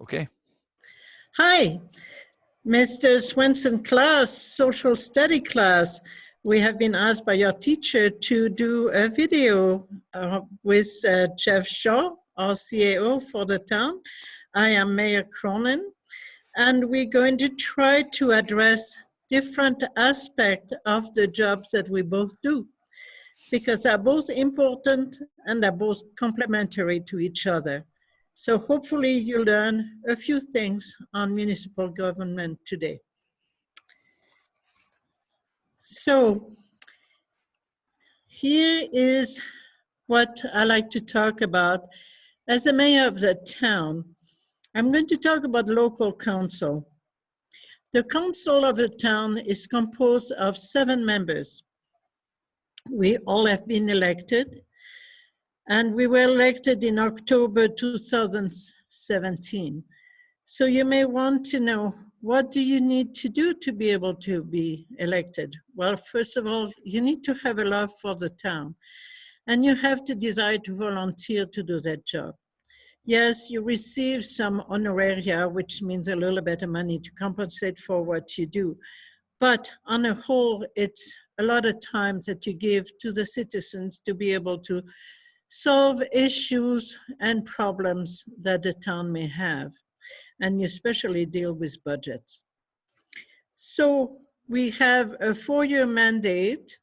Okay. Hi, Mr. Swendson class, social study class. We have been asked by your teacher to do a video with Jeff Shaw, our CAO for the town. I am Mayor Kronen, and we're going to try to address different aspects of the jobs that we both do, because they're both important and they're both complementary to each other. So hopefully you learn a few things on municipal government today. So here is what I like to talk about. As the mayor of the town, I'm going to talk about local council. The council of the town is composed of 7 members. We all have been elected, and we were elected in October 2017. So you may want to know, what do you need to do to be able to be elected? Well, first of all, you need to have a love for the town, and you have to desire to volunteer to do that job. Yes, you receive some honoraria, which means a little bit of money to compensate for what you do. But on a whole, it's a lot of time that you give to the citizens to be able to solve issues and problems that the town may have. And you especially deal with budgets. So we have a 4-year mandate,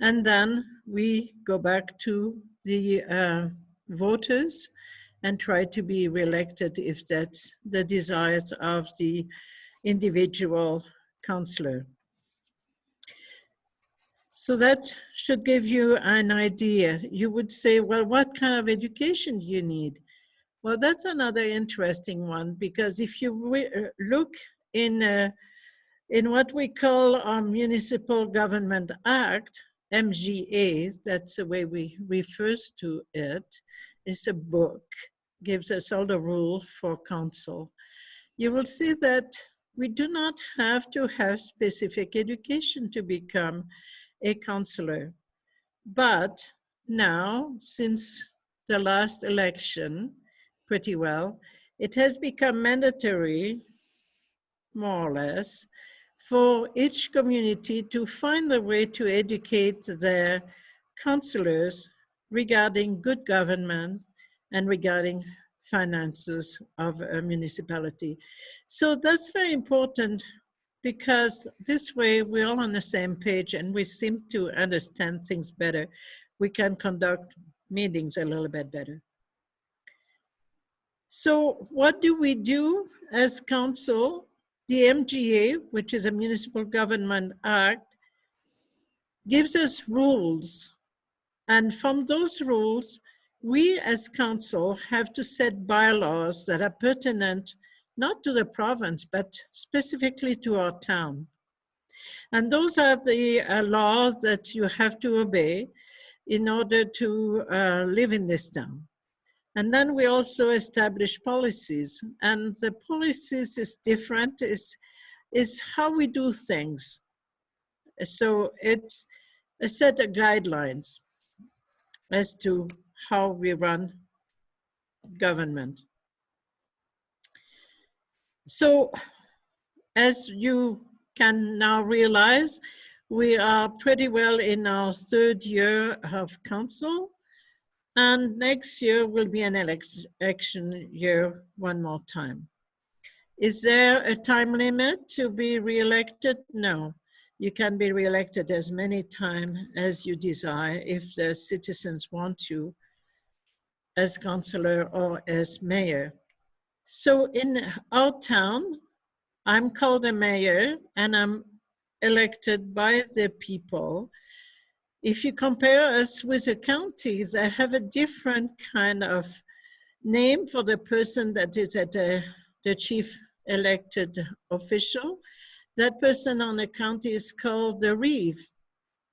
and then we go back to the voters and try to be reelected if that's the desires of the individual councillor. So that should give you an idea. You would say, well, what kind of education do you need? Well, that's another interesting one, because if you look in what we call our Municipal Government Act, MGA, that's the way we refer to it, is a book, gives us all the rules for council. You will see that we do not have to have specific education to become a councillor. But now, since the last election, pretty well, it has become mandatory, more or less, for each community to find a way to educate their councillors regarding good government and regarding finances of a municipality. So that's very important, because this way we're all on the same page and we seem to understand things better. We can conduct meetings a little bit better. So what do we do as council? The MGA, which is a Municipal Government Act, gives us rules. And from those rules, we as council have to set bylaws that are pertinent not to the province, but specifically to our town. And those are the laws that you have to obey in order to live in this town. And then we also establish policies. And the policies is different, is how we do things. So it's a set of guidelines as to how we run government. So as you can now realize, we are pretty well in our 3rd year of council, and next year will be an election year one more time. Is there a time limit to be reelected? No. You can be reelected as many times as you desire if the citizens want you as councillor or as mayor. So in our town, I'm called a mayor and I'm elected by the people. If you compare us with a county, they have a different kind of name for the person that is at the chief elected official. That person on the county is called the Reeve,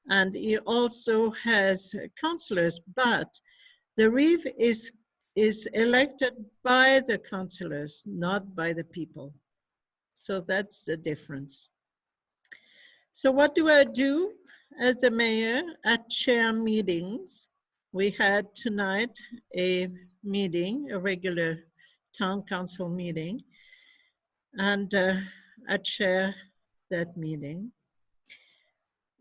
and he also has councillors, but the Reeve is elected by the councillors, not by the people. So that's the difference. So what do I do as a mayor? I chair meetings. We had tonight a meeting, a regular town council meeting, and I chair that meeting.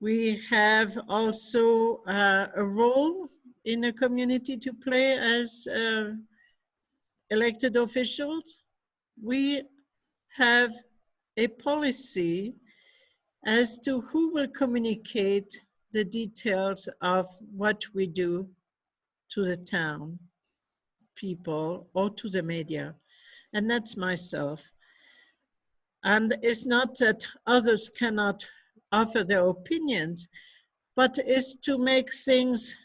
We have also a role in the community to play as elected officials. We have a policy as to who will communicate the details of what we do to the town people or to the media, and that's myself. And it's not that others cannot offer their opinions, but it's to make things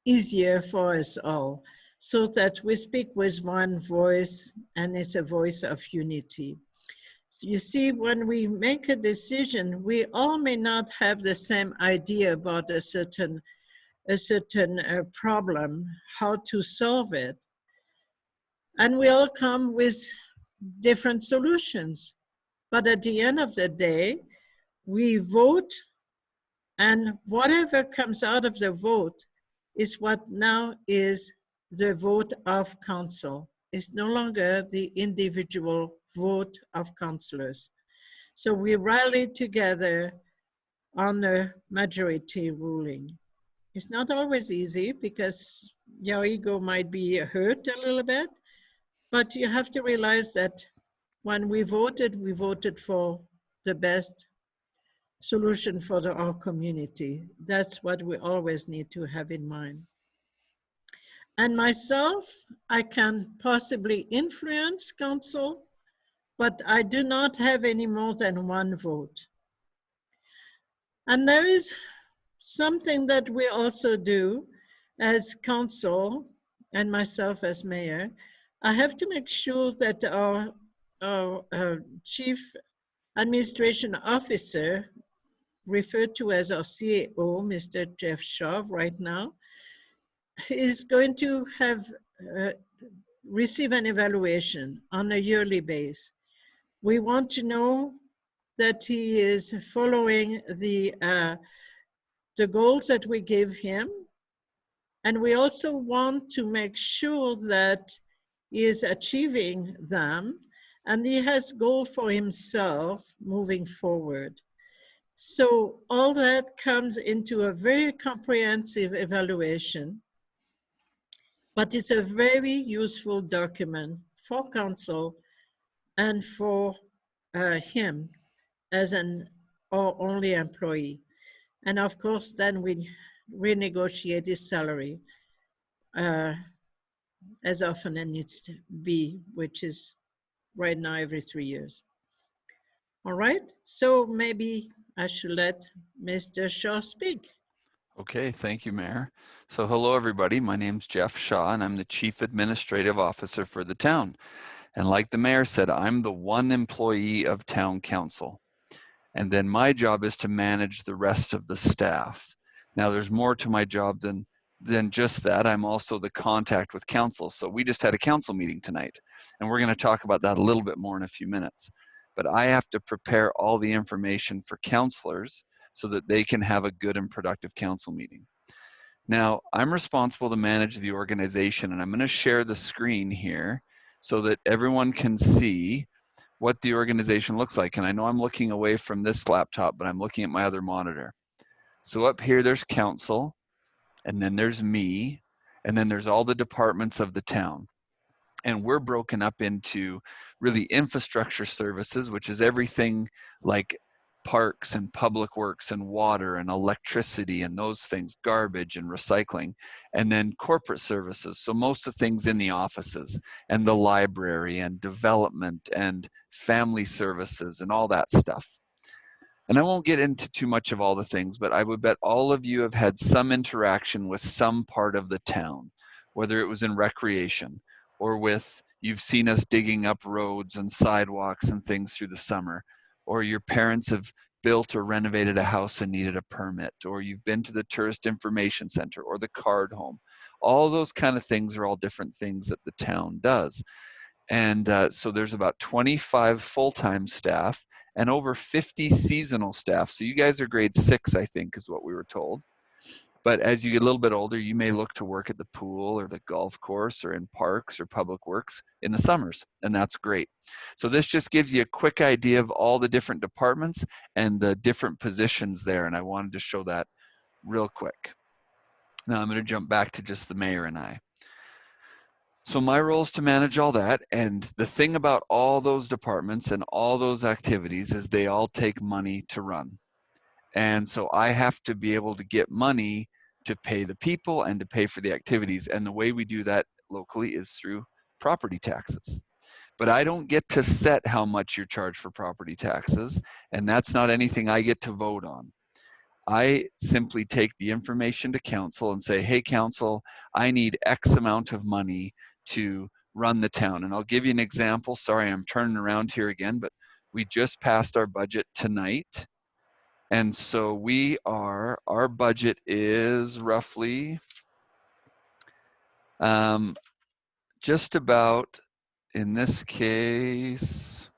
easier for us all, so that we speak with one voice, and it's a voice of unity. So you see, when we make a decision, we all may not have the same idea about a certain problem, how to solve it. And we all come with different solutions. But at the end of the day, we vote, and whatever comes out of the vote is what now is the vote of council. It's no longer the individual vote of councillors. So we rally together on a majority ruling. It's not always easy because your ego might be hurt a little bit, but you have to realize that when we voted for the best solution for our community. That's what we always need to have in mind. And myself, I can possibly influence council, but I do not have any more than one vote. And there is something that we also do as council and myself as mayor. I have to make sure that our chief administration officer, referred to as our CAO, Mr. Jeff Shaw right now, is going to have receive an evaluation on a yearly basis. We want to know that he is following the goals that we give him. And we also want to make sure that he is achieving them and he has goal for himself moving forward. So all that comes into a very comprehensive evaluation, but it's a very useful document for council and for him as our only employee. And of course, then we renegotiate his salary as often as needs to be, which is right now every 3 years. All right, so maybe I should let Mr. Shaw speak. Okay, thank you, Mayor. So hello, everybody. My name's Jeff Shaw, and I'm the Chief Administrative Officer for the town. And like the Mayor said, I'm the one employee of Town Council. And then my job is to manage the rest of the staff. Now, there's more to my job than just that. I'm also the contact with council. So we just had a council meeting tonight, and we're going to talk about that a little bit more in a few minutes. But I have to prepare all the information for councilors so that they can have a good and productive council meeting. Now, I'm responsible to manage the organization, and I'm going to share the screen here so that everyone can see what the organization looks like. And I know I'm looking away from this laptop, but I'm looking at my other monitor. So up here, there's council, and then there's me, and then there's all the departments of the town. And we're broken up into really infrastructure services, which is everything like parks and public works and water and electricity and those things, garbage and recycling, and then corporate services. So most of the things in the offices and the library and development and family services and all that stuff. And I won't get into too much of all the things, but I would bet all of you have had some interaction with some part of the town, whether it was in recreation or with, you've seen us digging up roads and sidewalks and things through the summer, or your parents have built or renovated a house and needed a permit, or you've been to the tourist information center or the card home. All those kind of things are all different things that the town does. And so there's about 25 full-time staff and over 50 seasonal staff. So you guys are grade 6, I think, is what we were told. But as you get a little bit older, you may look to work at the pool or the golf course or in parks or public works in the summers, and that's great. So this just gives you a quick idea of all the different departments and the different positions there, and I wanted to show that real quick. Now I'm going to jump back to just the mayor and I. So my role is to manage all that, and the thing about all those departments and all those activities is they all take money to run. And so I have to be able to get money to pay the people and to pay for the activities. And the way we do that locally is through property taxes. But I don't get to set how much you're charged for property taxes, and that's not anything I get to vote on. I simply take the information to council and say, hey, council, I need X amount of money to run the town. And I'll give you an example. Sorry, I'm turning around here again, but we just passed our budget tonight. And so our budget is roughly just about, in this case,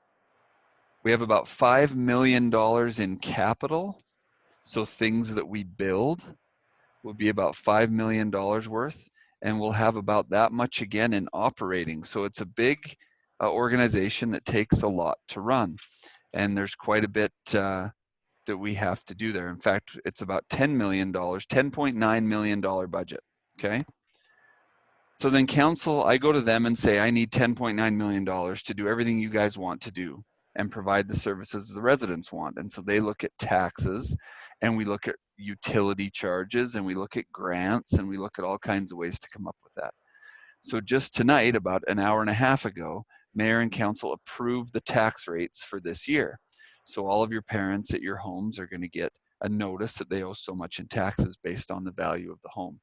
we have about $5 million in capital. So things that we build will be about $5 million worth, and we'll have about that much again in operating. So it's a big organization that takes a lot to run. And there's quite a bit that we have to do there. In fact, it's about $10 million, $10.9 million budget, okay? So then council, I go to them and say, I need $10.9 million to do everything you guys want to do and provide the services the residents want. And so they look at taxes, and we look at utility charges, and we look at grants, and we look at all kinds of ways to come up with that. So just tonight, about an hour and a half ago, mayor and council approved the tax rates for this year. So all of your parents at your homes are going to get a notice that they owe so much in taxes based on the value of the home.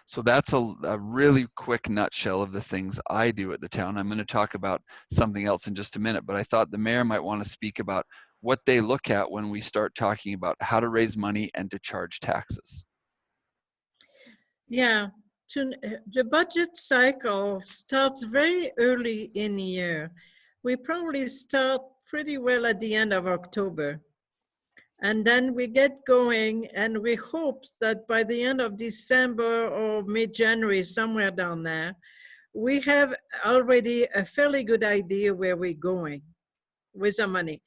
So that's a really quick nutshell of the things I do at the town. I'm going to talk about something else in just a minute, but I thought the mayor might want to speak about what they look at when we start talking about how to raise money and to charge taxes. Yeah, the budget cycle starts very early in the year. We probably start pretty well at the end of October. And then we get going, and we hope that by the end of December or mid-January, somewhere down there, we have already a fairly good idea where we're going with our money.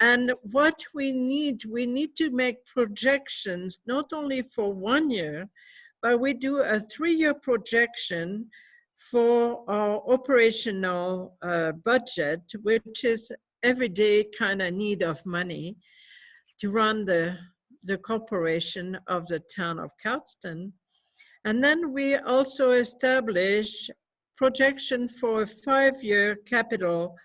And what we need to make projections, not only for 1 year, but we do a 3-year projection for our operational budget, which is everyday kind of need of money to run the corporation of the town of Cardston. And then we also establish projection for a 5-year capital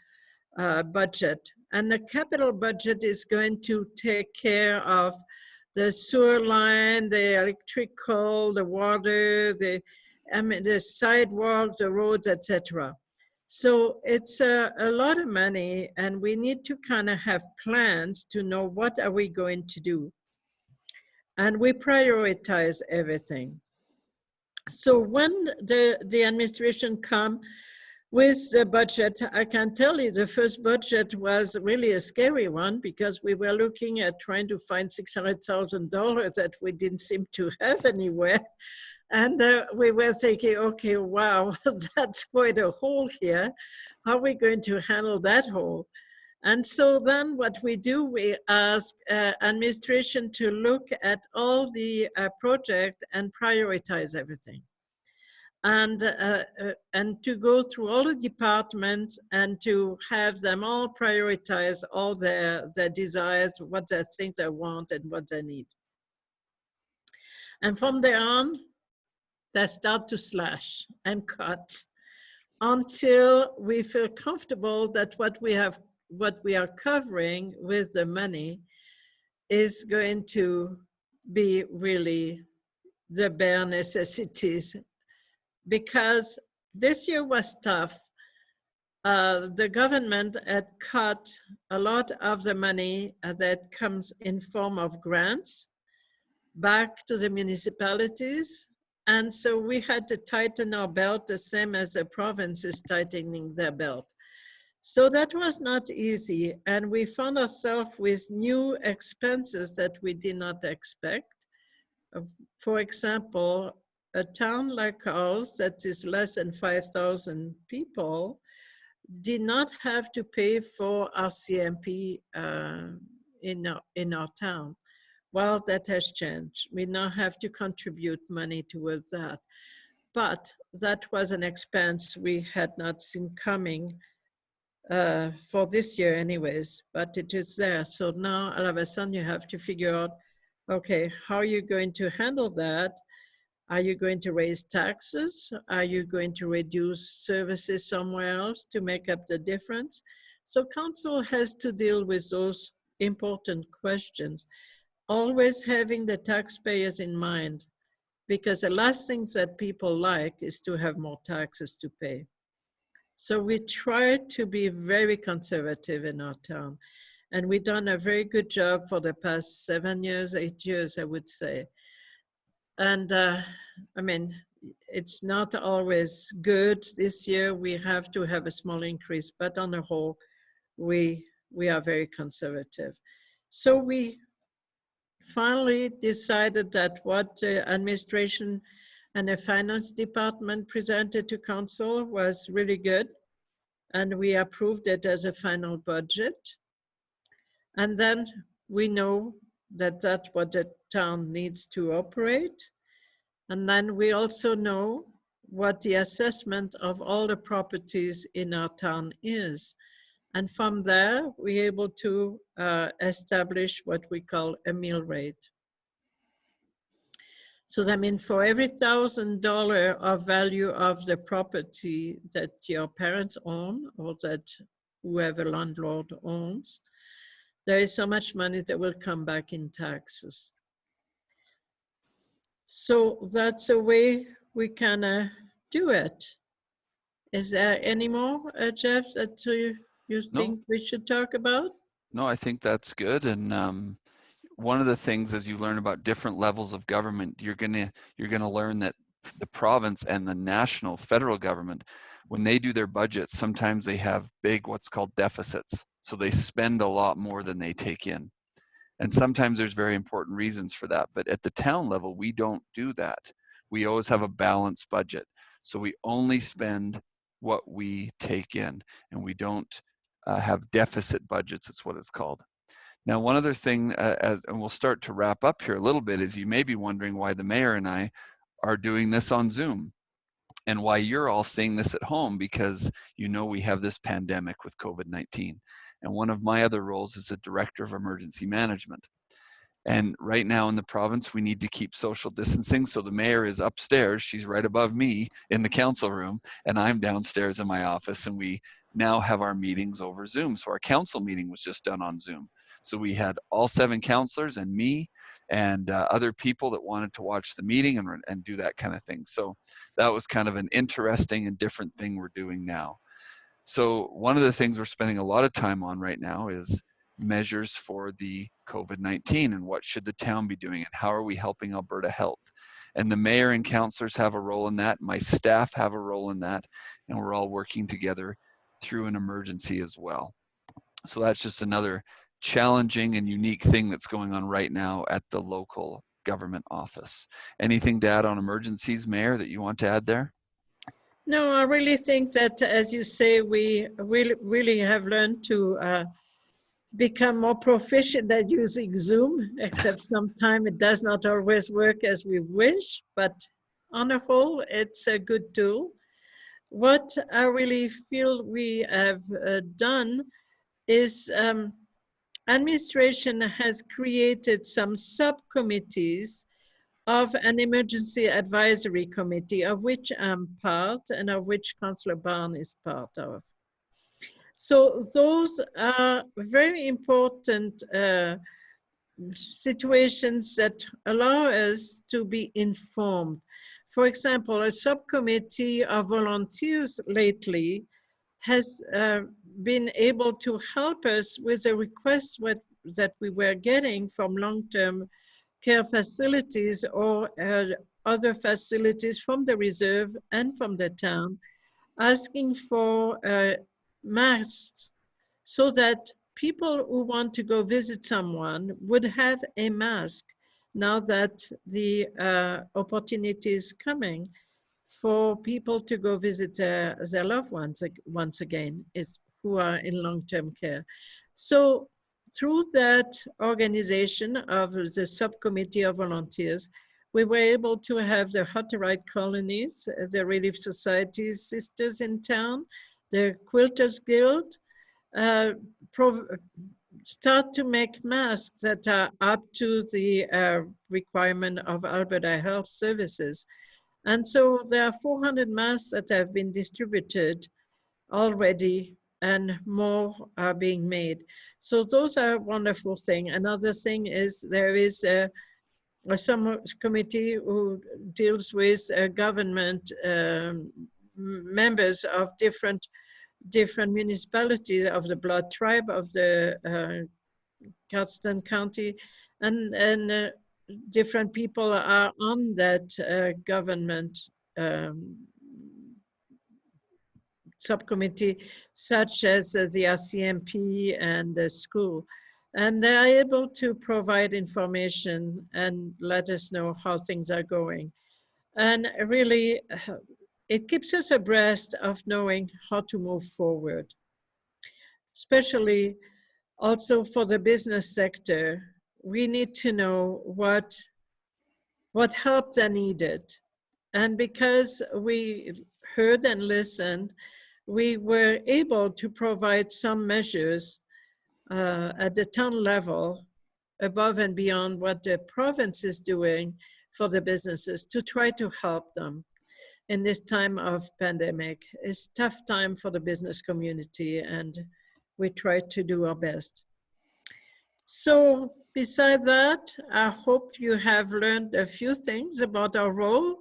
budget. And the capital budget is going to take care of the sewer line, the electrical, the water, the sidewalk, the roads, etc. So it's a lot of money, and we need to kind of have plans to know what are we going to do. And we prioritize everything. So when the administration come with the budget, I can tell you the first budget was really a scary one, because we were looking at trying to find $600,000 that we didn't seem to have anywhere. And we were thinking, okay, wow, that's quite a hole here. How are we going to handle that hole? And so then what we do, we ask administration to look at all the project and prioritize everything. And to go through all the departments and to have them all prioritize all their desires, what they think they want and what they need. And from there on, they start to slash and cut until we feel comfortable that what we are covering with the money is going to be really the bare necessities. Because this year was tough. The government had cut a lot of the money that comes in form of grants back to the municipalities. And so we had to tighten our belt the same as the province is tightening their belt. So that was not easy. And we found ourselves with new expenses that we did not expect. for example, a town like ours that is less than 5,000 people did not have to pay for RCMP in our town. Well, that has changed. We now have to contribute money towards that. But that was an expense we had not seen coming for this year anyways, but it is there. So now all of a sudden you have to figure out, okay, how are you going to handle that? Are you going to raise taxes? Are you going to reduce services somewhere else to make up the difference? So council has to deal with those important questions, always having the taxpayers in mind, because the last thing that people like is to have more taxes to pay. So we try to be very conservative in our town, and we've done a very good job for the past 7 years, 8 years, I would say. And I mean, it's not always good. This year we have to have a small increase, but on the whole, we are very conservative. So we finally decided that what the administration and the finance department presented to council was really good, and we approved it as a final budget. And then we know that that's what the town needs to operate. And then we also know what the assessment of all the properties in our town is. And from there, we're able to establish what we call a mill rate. So that means for every $1,000 of value of the property that your parents own or that whoever landlord owns, there is so much money that will come back in taxes. So that's a way we can do it. Is there any more, Jeff, that you think we should talk about? No, I think that's good. And one of the things as you learn about different levels of government, you're gonna learn that the province and the national federal government, when they do their budgets, sometimes they have big what's called deficits. So they spend a lot more than they take in. And sometimes there's very important reasons for that. But at the town level, we don't do that. We always have a balanced budget. So we only spend what we take in, and we don't have deficit budgets, it's what it's called. Now, one other thing, and we'll start to wrap up here a little bit, is you may be wondering why the mayor and I are doing this on Zoom and why you're all seeing this at home, because you know we have this pandemic with COVID-19. And one of my other roles is a director of emergency management. And right now in the province, we need to keep social distancing. So the mayor is upstairs. She's right above me in the council room, and I'm downstairs in my office. And we now have our meetings over Zoom. So our council meeting was just done on Zoom. So we had all 7 councilors and me and other people that wanted to watch the meeting and do that kind of thing. So that was kind of an interesting and different thing we're doing now. So one of the things we're spending a lot of time on right now is measures for the COVID-19 and what should the town be doing and how are we helping Alberta Health. And the mayor and councillors have a role in that. My staff have a role in that. And we're all working together through an emergency as well. So that's just another challenging and unique thing that's going on right now at the local government office. Anything to add on emergencies, Mayor, that you want to add there? No, I really think that, as you say, we really have learned to become more proficient at using Zoom, except sometimes it does not always work as we wish, but on the whole, it's a good tool. What I really feel we have done is administration has created some subcommittees of an emergency advisory committee, of which I'm part and of which Councillor Barn is part of. So those are very important situations that allow us to be informed. For example, a subcommittee of volunteers lately has been able to help us with the requests that we were getting from long-term care facilities or other facilities from the reserve and from the town, asking for masks so that people who want to go visit someone would have a mask now that the opportunity is coming for people to go visit their loved ones once again, who are in long-term care. So through that organization of the subcommittee of volunteers, we were able to have the Hot Right colonies, the Relief Society sisters in town, the Quilters Guild, start to make masks that are up to the requirement of Alberta Health Services. And so there are 400 masks that have been distributed already, and more are being made. So those are a wonderful thing. Another thing is there is a committee who deals with government members of different municipalities of the Blood Tribe of the Cardston County, and different people are on that government subcommittee, such as the RCMP and the school. And they are able to provide information and let us know how things are going. And really, it keeps us abreast of knowing how to move forward, especially also for the business sector. We need to know what help are needed. And because we heard and listened, we were able to provide some measures at the town level above and beyond what the province is doing for the businesses to try to help them in this time of pandemic. It's a tough time for the business community, and we try to do our best. So beside that, I hope you have learned a few things about our role.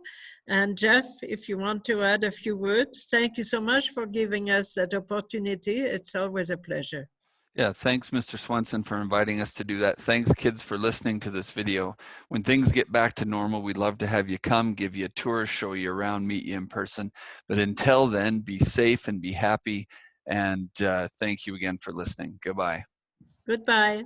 And Jeff, if you want to add a few words, thank you so much for giving us that opportunity. It's always a pleasure. Yeah, thanks, Mr. Swendson, for inviting us to do that. Thanks, kids, for listening to this video. When things get back to normal, we'd love to have you come, give you a tour, show you around, meet you in person. But until then, be safe and be happy. And thank you again for listening. Goodbye. Goodbye.